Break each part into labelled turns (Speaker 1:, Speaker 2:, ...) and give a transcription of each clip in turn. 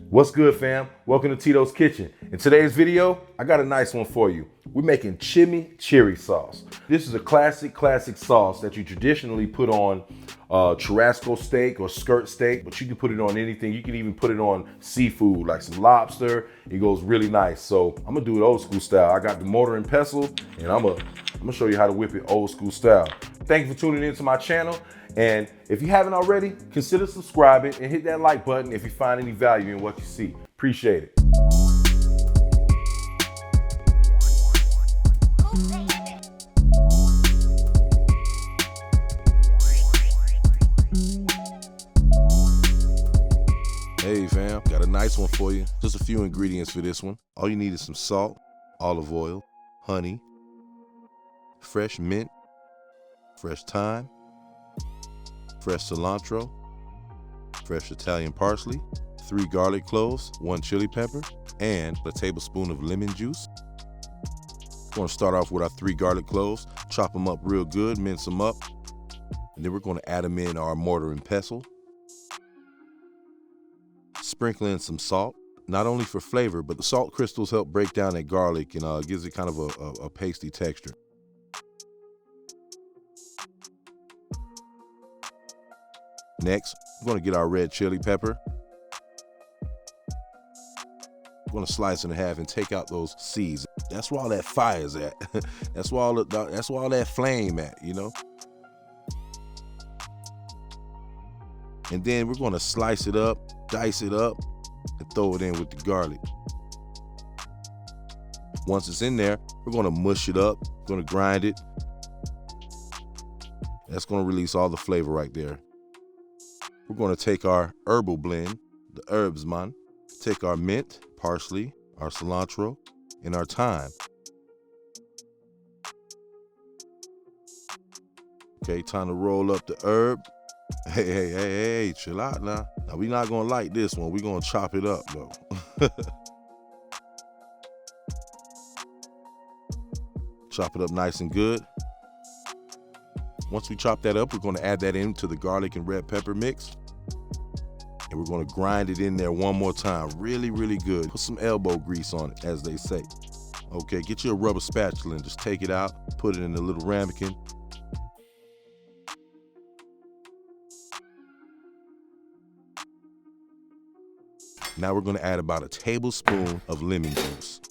Speaker 1: What's good, fam? Welcome to Tito's Kitchen. In today's video, I got a nice one for you. We're making chimichurri sauce. This is a classic sauce that you traditionally put on churrasco steak or skirt steak, but you can put it on anything. You can even put it on seafood, like some lobster. It goes really nice. So I'm gonna do it old school style. I got the mortar and pestle, and I'm gonna show you how to whip it old school style. Thank you for tuning into my channel. And if you haven't already, consider subscribing and hit that like button if you find any value in what you see. Appreciate it. Hey fam, got a nice one for you. Just a few ingredients for this one. All you need is some salt, olive oil, honey, fresh mint, fresh thyme, fresh cilantro, fresh Italian parsley, 3 garlic cloves, 1 chili pepper, and a tablespoon of lemon juice. We're going to start off with our 3 garlic cloves, chop them up real good, mince them up, and then we're going to add them in our mortar and pestle. Sprinkle in some salt, not only for flavor, but the salt crystals help break down that garlic and gives it kind of a pasty texture. Next, we're going to get our red chili pepper. We're going to slice it in half and take out those seeds. That's where all that fire is at. That's where all that flame at, you know? And then we're going to slice it up, dice it up, and throw it in with the garlic. Once it's in there, we're going to mush it up, going to grind it. That's going to release all the flavor right there. We're going to take our herbal blend, the herbs, man. Take our mint, parsley, our cilantro, and our thyme. Okay, time to roll up the herb. Hey, chill out now. Now, we're not going to like this one. We're going to chop it up, though. Chop it up nice and good. Once we chop that up, we're going to add that into the garlic and red pepper mix. And we're going to grind it in there one more time. Really, really good. Put some elbow grease on it, as they say. Okay, get you a rubber spatula and just take it out, put it in a little ramekin. Now we're going to add about a tablespoon of lemon juice.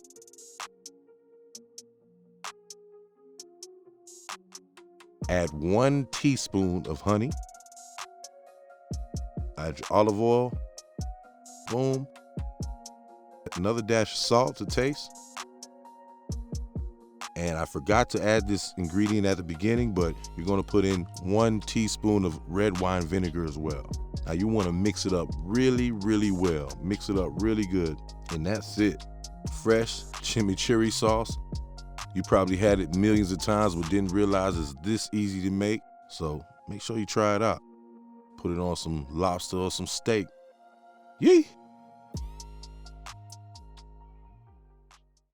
Speaker 1: Add 1 teaspoon of honey. Add your olive oil. Boom. Another dash of salt to taste. And I forgot to add this ingredient at the beginning, but you're going to put in 1 teaspoon of red wine vinegar as well. Now you want to mix it up really, really well. Mix it up really good. And that's it. Fresh chimichurri sauce. You probably had it millions of times but didn't realize it's this easy to make. So make sure you try it out. Put it on some lobster or some steak. Yee!